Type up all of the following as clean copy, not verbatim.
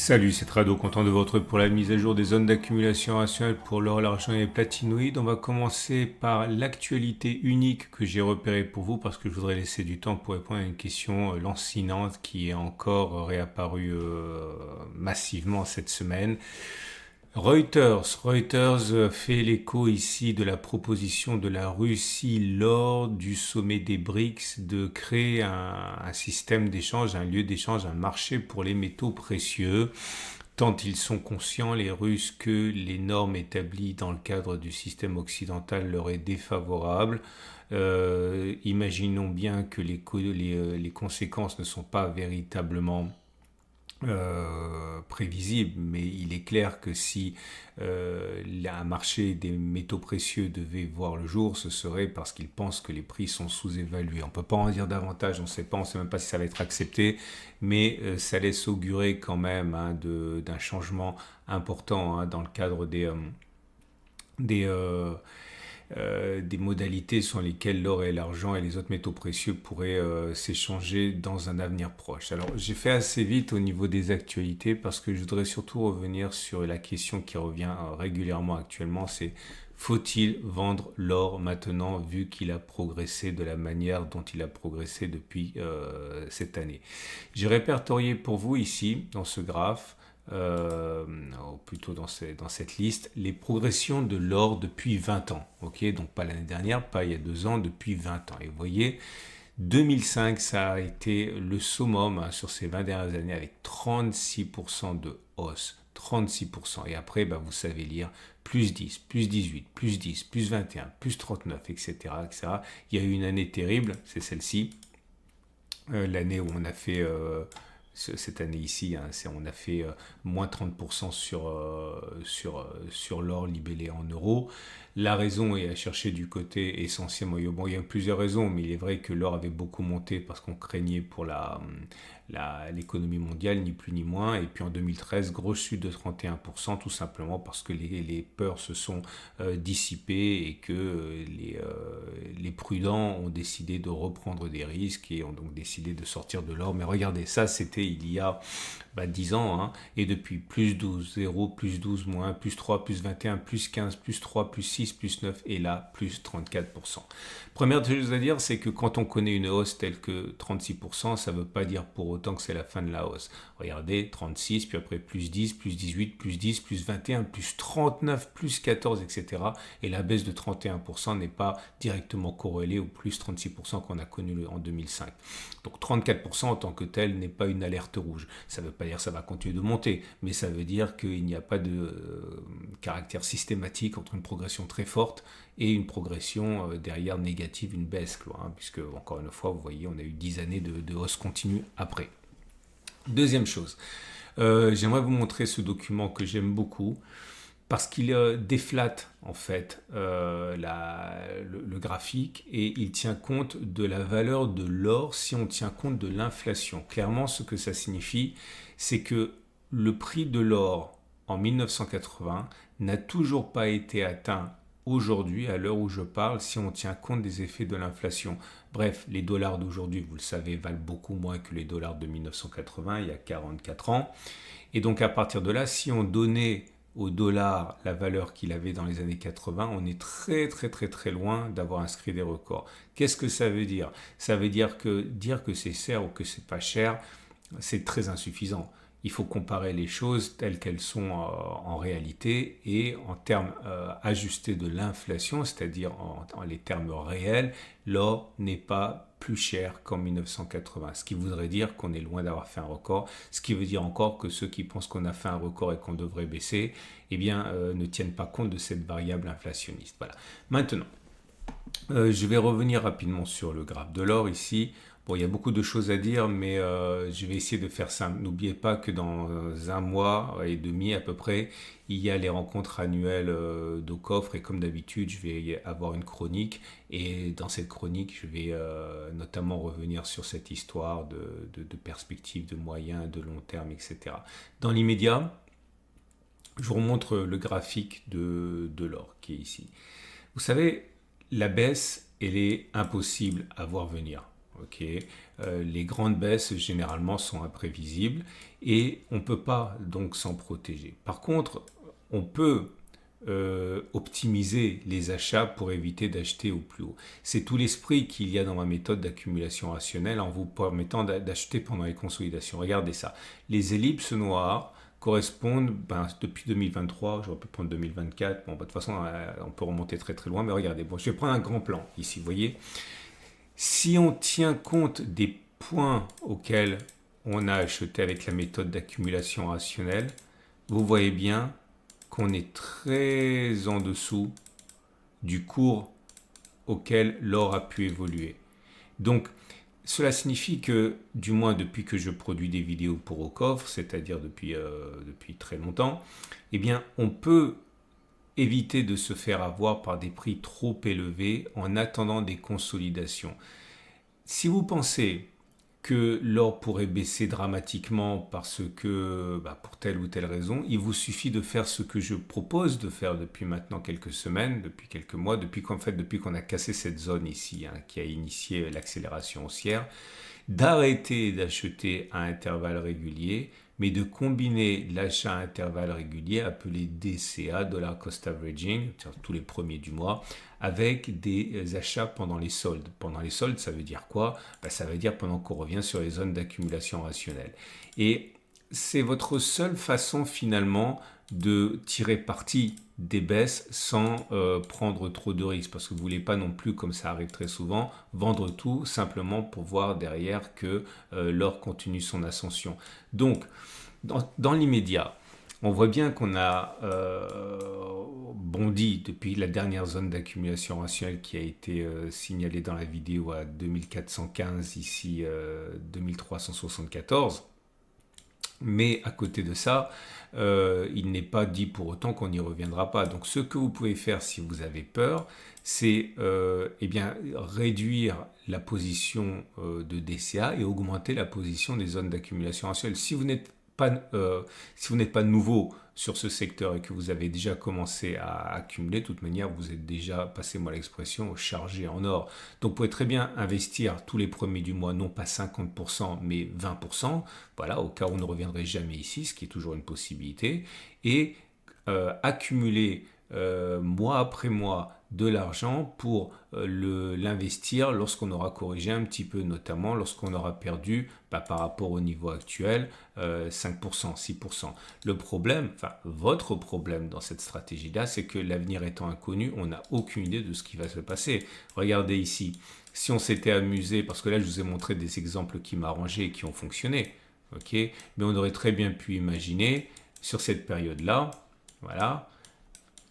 Salut, c'est Trado, content de vous retrouver pour la mise à jour des zones d'accumulation rationnelle pour l'or, l'argent et les platinoïdes. On va commencer par l'actualité unique que j'ai repérée pour vous parce que je voudrais laisser du temps pour répondre à une question lancinante qui est encore réapparue massivement cette semaine. Reuters fait l'écho ici de la proposition de la Russie lors du sommet des BRICS de créer un système d'échange, un lieu d'échange, un marché pour les métaux précieux, tant ils sont conscients, les Russes, que les normes établies dans le cadre du système occidental leur est défavorables. Imaginons bien que les conséquences ne sont pas véritablement prévisible, mais il est clair que si un marché des métaux précieux devait voir le jour, ce serait parce qu'ils pensent que les prix sont sous-évalués. On ne peut pas en dire davantage, on ne sait pas, on ne sait même pas si ça va être accepté, mais ça laisse augurer quand même d'un changement important dans le cadre des, euh, des modalités sur lesquelles l'or et l'argent et les autres métaux précieux pourraient s'échanger dans un avenir proche. Alors j'ai fait assez vite au niveau des actualités parce que je voudrais surtout revenir sur la question qui revient régulièrement actuellement, c'est faut-il vendre l'or maintenant vu qu'il a progressé de la manière dont il a progressé depuis cette année. J'ai répertorié pour vous ici dans ce graphe ou plutôt dans cette liste, les progressions de l'or depuis 20 ans. Okay, donc pas l'année dernière, pas il y a 2 ans, depuis 20 ans. Et vous voyez, 2005, ça a été le summum sur ces 20 dernières années avec 36% de hausse. 36%. Et après, vous savez lire plus 10, plus 18, plus 10, plus 21, plus 39, etc., etc. Il y a eu une année terrible, c'est celle-ci, l'année où on a fait cette année ici, on a fait moins 30% sur l'or libellé en euros. La raison est à chercher du côté essentiellement. Bon, il y a plusieurs raisons, mais il est vrai que l'or avait beaucoup monté parce qu'on craignait pour l'économie mondiale, ni plus ni moins. Et puis en 2013, grosse chute de 31%, tout simplement parce que les peurs se sont dissipées et que les prudents ont décidé de reprendre des risques et ont donc décidé de sortir de l'or. Mais regardez, ça c'était il y a 10 ans, et depuis plus 12, 0, plus 12, moins 1, plus 3, plus 21, plus 15, plus 3, plus 6, plus 9, et là, plus 34%. Première chose à dire, c'est que quand on connaît une hausse telle que 36%, ça ne veut pas dire pour autant que c'est la fin de la hausse. Regardez, 36, puis après plus 10, plus 18, plus 10, plus 21, plus 39, plus 14, etc. Et la baisse de 31% n'est pas directement corrélée au plus 36% qu'on a connu en 2005. Donc 34% en tant que tel n'est pas une alerte rouge. Ça ne veut pas dire que ça va continuer de monter, mais ça veut dire qu'il n'y a pas de caractère systématique entre une progression très forte et une progression derrière négative, une baisse, puisque encore une fois, vous voyez, on a eu 10 années de hausse continue après. Deuxième chose, j'aimerais vous montrer ce document que j'aime beaucoup, parce qu'il déflate en fait le graphique et il tient compte de la valeur de l'or si on tient compte de l'inflation. Clairement, ce que ça signifie, c'est que le prix de l'or en 1980 n'a toujours pas été atteint aujourd'hui, à l'heure où je parle, si on tient compte des effets de l'inflation. Bref, les dollars d'aujourd'hui, vous le savez, valent beaucoup moins que les dollars de 1980, il y a 44 ans. Et donc à partir de là, si on donnait au dollar la valeur qu'il avait dans les années 80, on est très très très très loin d'avoir inscrit des records. Qu'est-ce que ça veut dire? Ça veut dire que c'est cher ou que c'est pas cher, c'est très insuffisant. Il faut comparer les choses telles qu'elles sont en réalité et en termes ajustés de l'inflation, c'est-à-dire en les termes réels, l'or n'est pas plus cher qu'en 1980, ce qui voudrait dire qu'on est loin d'avoir fait un record, ce qui veut dire encore que ceux qui pensent qu'on a fait un record et qu'on devrait baisser, ne tiennent pas compte de cette variable inflationniste. Voilà. Maintenant, je vais revenir rapidement sur le graphe de l'or ici. Bon, il y a beaucoup de choses à dire, mais je vais essayer de faire simple. N'oubliez pas que dans un mois et demi à peu près, il y a les rencontres annuelles d'Ocofre et comme d'habitude, je vais avoir une chronique et dans cette chronique, je vais notamment revenir sur cette histoire de perspectives de moyen, de long terme, etc. Dans l'immédiat, je vous remontre le graphique de l'or qui est ici. Vous savez, la baisse, elle est impossible à voir venir. Ok. Les grandes baisses généralement sont imprévisibles et on ne peut pas donc s'en protéger. Par contre, on peut optimiser les achats pour éviter d'acheter au plus haut. C'est tout l'esprit qu'il y a dans ma méthode d'accumulation rationnelle en vous permettant d'acheter pendant les consolidations. Regardez ça. Les ellipses noires correspondent, depuis 2023, j'aurais pu prendre 2024, bon, de toute façon, on peut remonter très très loin, mais regardez, bon, je vais prendre un grand plan ici, vous voyez. Si on tient compte des points auxquels on a acheté avec la méthode d'accumulation rationnelle, vous voyez bien qu'on est très en dessous du cours auquel l'or a pu évoluer. Donc, cela signifie que, du moins depuis que je produis des vidéos pour Au Coffre, c'est-à-dire depuis très longtemps, eh bien, on peut éviter de se faire avoir par des prix trop élevés en attendant des consolidations. Si vous pensez que l'or pourrait baisser dramatiquement parce que, pour telle ou telle raison, il vous suffit de faire ce que je propose de faire depuis maintenant quelques semaines, depuis quelques mois, depuis qu'on a cassé cette zone ici, qui a initié l'accélération haussière, d'arrêter d'acheter à intervalles réguliers, mais de combiner l'achat à intervalles réguliers, appelé DCA, Dollar Cost Averaging, tous les premiers du mois, avec des achats pendant les soldes. Pendant les soldes, ça veut dire quoi? Ça veut dire pendant qu'on revient sur les zones d'accumulation rationnelle. Et c'est votre seule façon finalement de tirer parti des baisses sans prendre trop de risques, parce que vous ne voulez pas non plus, comme ça arrive très souvent, vendre tout simplement pour voir derrière que l'or continue son ascension. Donc, dans l'immédiat, on voit bien qu'on a bondi depuis la dernière zone d'accumulation rationnelle qui a été signalée dans la vidéo à 2415, ici 2374. Mais à côté de ça, il n'est pas dit pour autant qu'on n'y reviendra pas. Donc ce que vous pouvez faire si vous avez peur, c'est réduire la position de DCA et augmenter la position des zones d'accumulation rationnelle. Si vous n'êtes pas nouveau sur ce secteur et que vous avez déjà commencé à accumuler, de toute manière, vous êtes déjà, passez-moi l'expression, chargé en or. Donc, vous pouvez très bien investir tous les premiers du mois, non pas 50%, mais 20%, voilà, au cas où on ne reviendrait jamais ici, ce qui est toujours une possibilité, et accumuler mois après mois de l'argent pour l'investir lorsqu'on aura corrigé un petit peu, notamment lorsqu'on aura perdu par rapport au niveau actuel 5%, 6%. Le problème, votre problème dans cette stratégie-là, c'est que l'avenir étant inconnu, on n'a aucune idée de ce qui va se passer. Regardez ici, si on s'était amusé, parce que là je vous ai montré des exemples qui m'arrangeaient et qui ont fonctionné, ok, mais on aurait très bien pu imaginer sur cette période-là, voilà,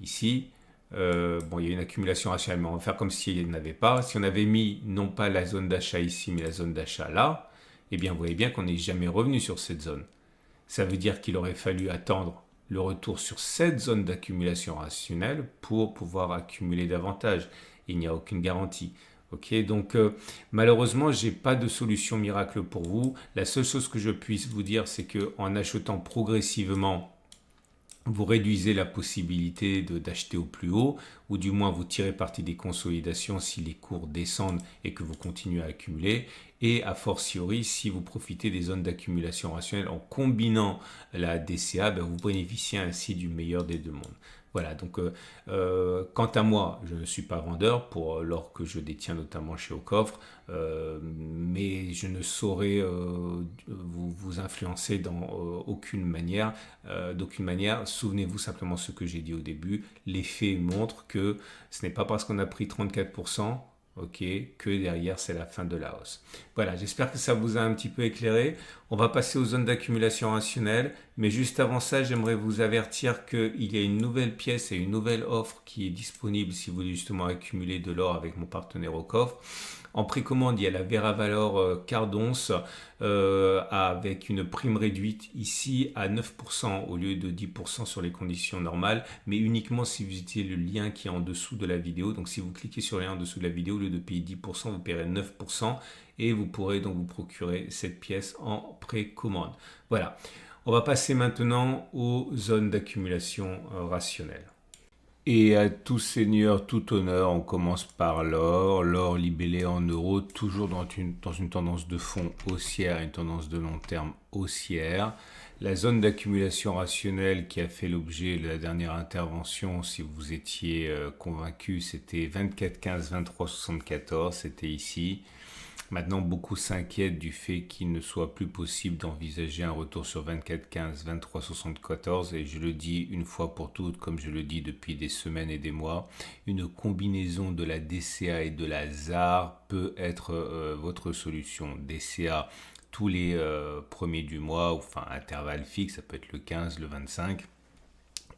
ici, il y a une accumulation rationnelle, mais on va faire comme s'il n'y en avait pas. Si on avait mis non pas la zone d'achat ici, mais la zone d'achat là, eh bien, vous voyez bien qu'on n'est jamais revenu sur cette zone. Ça veut dire qu'il aurait fallu attendre le retour sur cette zone d'accumulation rationnelle pour pouvoir accumuler davantage. Il n'y a aucune garantie. Okay, donc malheureusement, je n'ai pas de solution miracle pour vous. La seule chose que je puisse vous dire, c'est qu'en achetant progressivement, vous réduisez la possibilité d'acheter au plus haut, ou du moins vous tirez parti des consolidations si les cours descendent et que vous continuez à accumuler, et a fortiori si vous profitez des zones d'accumulation rationnelle en combinant la DCA, vous bénéficiez ainsi du meilleur des deux mondes. Voilà, donc quant à moi, je ne suis pas vendeur pour l'or que je détiens notamment chez Au Coffre, mais je ne saurais vous influencer dans aucune manière. D'aucune manière, souvenez-vous simplement ce que j'ai dit au début, les faits montrent que ce n'est pas parce qu'on a pris 34%, ok, que derrière c'est la fin de la hausse. Voilà, j'espère que ça vous a un petit peu éclairé. On va passer aux zones d'accumulation rationnelle, mais juste avant ça, j'aimerais vous avertir qu'il y a une nouvelle pièce et une nouvelle offre qui est disponible si vous voulez justement accumuler de l'or avec mon partenaire Au Coffre. En précommande, il y a la Vera Valor Cardons avec une prime réduite ici à 9% au lieu de 10% sur les conditions normales, mais uniquement si vous utilisez le lien qui est en dessous de la vidéo. Donc si vous cliquez sur le lien en dessous de la vidéo, au lieu de payer 10%, vous paierez 9% et vous pourrez donc vous procurer cette pièce en précommande. Voilà, on va passer maintenant aux zones d'accumulation rationnelle. Et à tout seigneur, tout honneur, on commence par l'or. L'or libellé en euros, toujours dans une tendance de fond haussière, une tendance de long terme haussière. La zone d'accumulation rationnelle qui a fait l'objet de la dernière intervention, si vous étiez convaincu, c'était 24,15, 23,74, c'était ici. Maintenant, beaucoup s'inquiètent du fait qu'il ne soit plus possible d'envisager un retour sur 24,15, 23,74 et je le dis une fois pour toutes, comme je le dis depuis des semaines et des mois, une combinaison de la DCA et de la ZAR peut être votre solution. DCA tous les premiers du mois, enfin intervalle fixe, ça peut être le 15, le 25.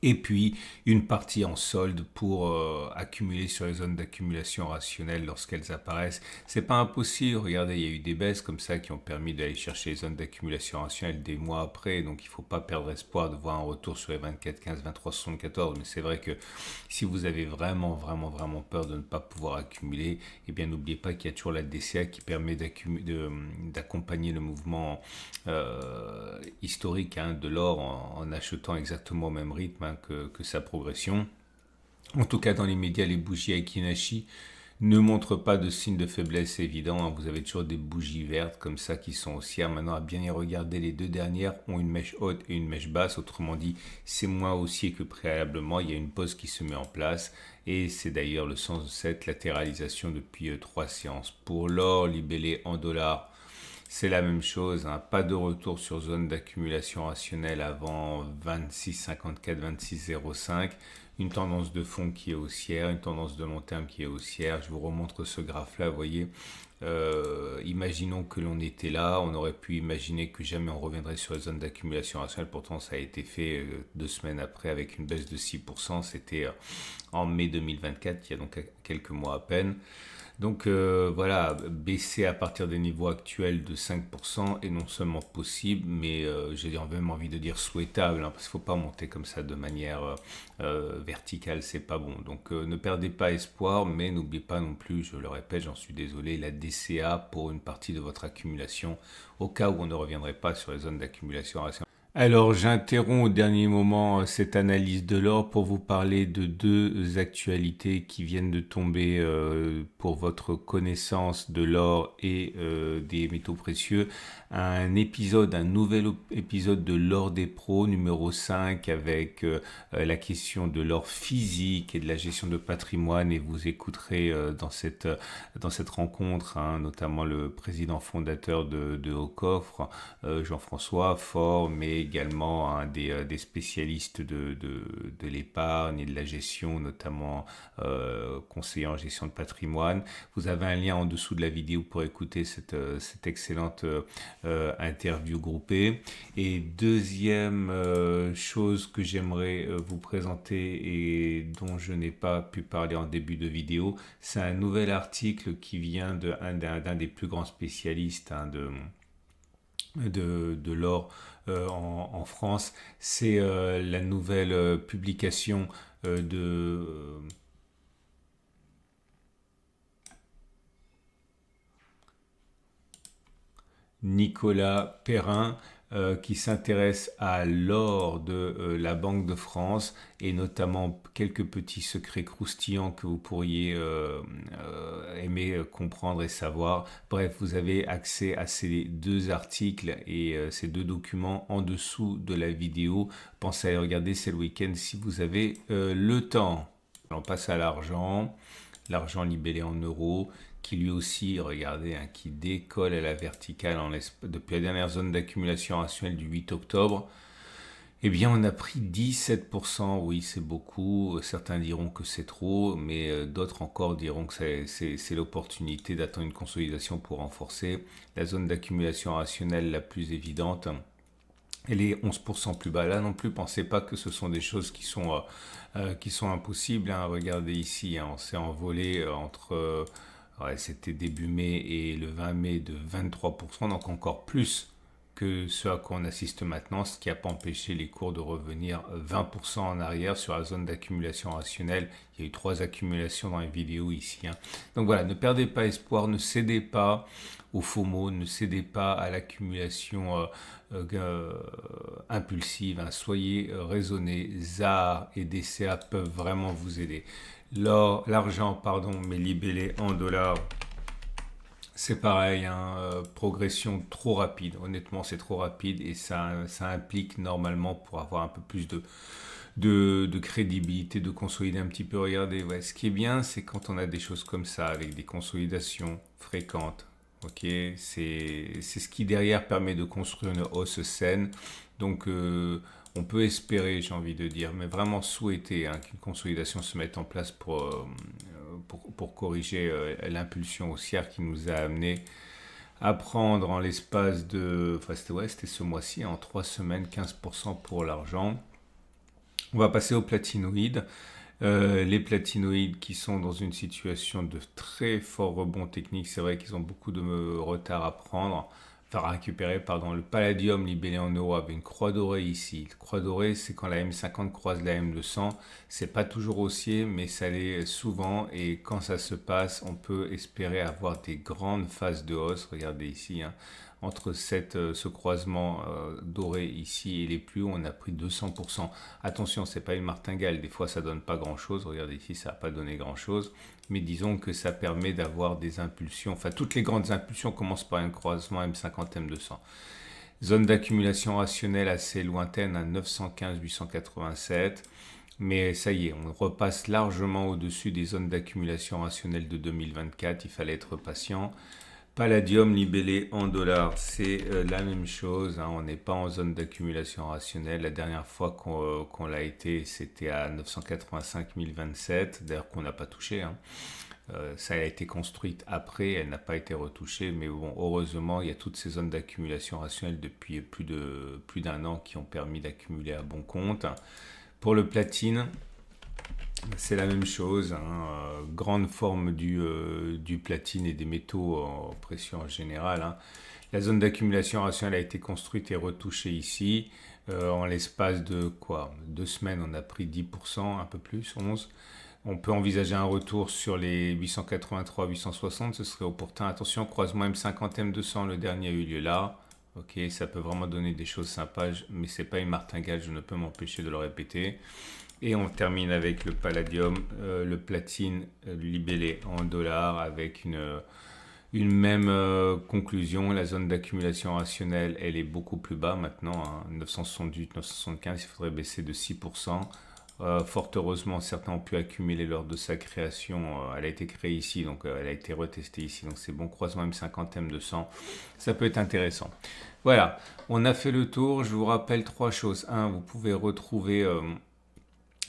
Et puis une partie en solde pour accumuler sur les zones d'accumulation rationnelle lorsqu'elles apparaissent. C'est pas impossible, regardez, il y a eu des baisses comme ça qui ont permis d'aller chercher les zones d'accumulation rationnelle des mois après, donc il ne faut pas perdre espoir de voir un retour sur les 24, 15, 23, 74, mais c'est vrai que si vous avez vraiment peur de ne pas pouvoir accumuler, eh bien n'oubliez pas qu'il y a toujours la DCA qui permet d'accompagner le mouvement historique de l'or en achetant exactement au même rythme que sa progression. En tout cas, dans les médias, les bougies Aiki-Nashi ne montrent pas de signe de faiblesse évident. Vous avez toujours des bougies vertes comme ça qui sont haussières. Maintenant, à bien y regarder, les deux dernières ont une mèche haute et une mèche basse. Autrement dit, c'est moins haussier que préalablement. Il y a une pause qui se met en place. Et c'est d'ailleurs le sens de cette latéralisation depuis 3 séances. Pour l'or libellé en dollars, c'est la même chose, pas de retour sur zone d'accumulation rationnelle avant 26,54, 26,05. Une tendance de fond qui est haussière, une tendance de long terme qui est haussière. Je vous remontre ce graphe-là, vous voyez. Imaginons que l'on était là, on aurait pu imaginer que jamais on reviendrait sur la zone d'accumulation rationnelle. Pourtant, ça a été fait 2 semaines après avec une baisse de 6%. C'était en mai 2024, il y a donc quelques mois à peine. Donc voilà, baisser à partir des niveaux actuels de 5% est non seulement possible, mais j'ai même envie de dire souhaitable, parce qu'il ne faut pas monter comme ça de manière verticale, c'est pas bon. Donc ne perdez pas espoir, mais n'oubliez pas non plus, je le répète, j'en suis désolé, la DCA pour une partie de votre accumulation, au cas où on ne reviendrait pas sur les zones d'accumulation. Alors, j'interromps au dernier moment cette analyse de l'or pour vous parler de deux actualités qui viennent de tomber pour votre connaissance de l'or et des métaux précieux. Un nouvel épisode de l'or des pros numéro 5 avec la question de l'or physique et de la gestion de patrimoine et vous écouterez dans cette rencontre notamment le président fondateur de Haut-Coffre, Jean-François Faure, mais également des spécialistes de l'épargne et de la gestion, notamment conseiller en gestion de patrimoine. Vous avez un lien en dessous de la vidéo pour écouter cette excellente interview groupée. Et deuxième chose que j'aimerais vous présenter et dont je n'ai pas pu parler en début de vidéo, c'est un nouvel article qui vient d'un des plus grands spécialistes de l'or en France. C'est la nouvelle publication de Nicolas Perrin qui s'intéresse à l'or de la Banque de France et notamment quelques petits secrets croustillants que vous pourriez aimer comprendre et savoir. Bref, vous avez accès à ces deux articles et ces deux documents en dessous de la vidéo. Pensez à les regarder, c'est le week-end si vous avez le temps. On passe à l'argent libellé en euros, qui lui aussi, regardez, qui décolle à la verticale depuis la dernière zone d'accumulation rationnelle du 8 octobre. Eh bien, on a pris 17%, oui, c'est beaucoup. Certains diront que c'est trop, mais d'autres encore diront que c'est l'opportunité d'attendre une consolidation pour renforcer. La zone d'accumulation rationnelle la plus évidente, elle est 11% plus bas. Là non plus, pensez pas que ce sont des choses qui sont impossibles. Regardez ici, on s'est envolé c'était début mai et le 20 mai de 23%, donc encore plus que ce à quoi on assiste maintenant, ce qui n'a pas empêché les cours de revenir 20% en arrière sur la zone d'accumulation rationnelle. Il y a eu 3 accumulations dans les vidéos ici, hein. Donc voilà, ne perdez pas espoir, ne cédez pas au FOMO, ne cédez pas à l'accumulation impulsive, hein. Soyez raisonnés. ZAR et DCA peuvent vraiment vous aider. L'argent, mais libellé en dollars, c'est pareil, hein, progression trop rapide. Honnêtement, c'est trop rapide et ça implique normalement, pour avoir un peu plus de crédibilité, de consolider un petit peu. Regardez, ouais, ce qui est bien, c'est quand on a des choses comme ça, avec des consolidations fréquentes. Ok, c'est ce qui derrière permet de construire une hausse saine. Donc, on peut espérer, j'ai envie de dire, mais vraiment souhaiter, hein, qu'une consolidation se mette en place pour corriger l'impulsion haussière qui nous a amené à prendre en l'espace de, enfin c'était ce mois-ci, en 3 semaines, 15% pour l'argent. On va passer aux platinoïdes. Les platinoïdes qui sont dans une situation de très fort rebond technique, c'est vrai qu'ils ont beaucoup de retard à prendre, enfin à récupérer, pardon. Le palladium libellé en euros avait une croix dorée ici. La croix dorée, c'est quand la M50 croise la M200. C'est pas toujours haussier, mais ça l'est souvent. Et quand ça se passe, on peut espérer avoir des grandes phases de hausse. Regardez ici, hein. Entre ce croisement doré ici et les plus hauts, on a pris 200%. Attention, c'est pas une martingale. Des fois, ça donne pas grand-chose. Regardez ici, ça n'a pas donné grand-chose. Mais disons que ça permet d'avoir des impulsions. Enfin, toutes les grandes impulsions commencent par un croisement M50, M200. Zone d'accumulation rationnelle assez lointaine à 915, 887. Mais ça y est, on repasse largement au-dessus des zones d'accumulation rationnelle de 2024. Il fallait être patient. Palladium libellé en dollars, c'est la même chose, hein. On n'est pas en zone d'accumulation rationnelle. La dernière fois qu'on l'a été, c'était à 985 027, d'ailleurs qu'on n'a pas touché, hein. Ça a été construite après, elle n'a pas été retouchée, mais bon, heureusement, il y a toutes ces zones d'accumulation rationnelle depuis plus d'un an qui ont permis d'accumuler à bon compte. Pour le platine, c'est la même chose, hein. Grande forme du platine et des métaux en pression en général, hein. La zone d'accumulation rationnelle a été construite et retouchée ici. En l'espace de 2 semaines, on a pris 10%, un peu plus, 11%. On peut envisager un retour sur les 883, 860, ce serait opportun. Attention, croisement M50, M200, le dernier a eu lieu là. Ok, ça peut vraiment donner des choses sympas, mais c'est pas une martingale, je ne peux m'empêcher de le répéter. Et on termine avec le palladium, le platine libellé en dollars avec une même conclusion. La zone d'accumulation rationnelle, elle est beaucoup plus bas maintenant, hein, 968, 975, il faudrait baisser de 6%. Fort heureusement, certains ont pu accumuler lors de sa création. Elle a été créée ici, donc elle a été retestée ici. Donc c'est bon, croisement M50, M200, ça peut être intéressant. Voilà, on a fait le tour. Je vous rappelle 3 choses. 1, vous pouvez retrouver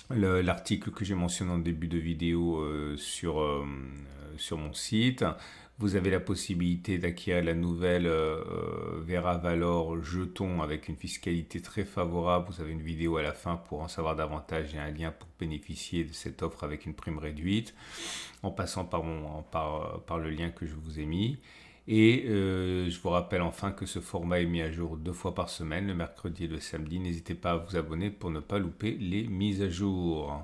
l'article que j'ai mentionné en début de vidéo sur mon site. Vous avez la possibilité d'acquérir la nouvelle Vera Valor jeton avec une fiscalité très favorable. Vous avez une vidéo à la fin pour en savoir davantage et un lien pour bénéficier de cette offre avec une prime réduite en passant par le lien que je vous ai mis. Et je vous rappelle enfin que ce format est mis à jour 2 fois par semaine, le mercredi et le samedi. N'hésitez pas à vous abonner pour ne pas louper les mises à jour.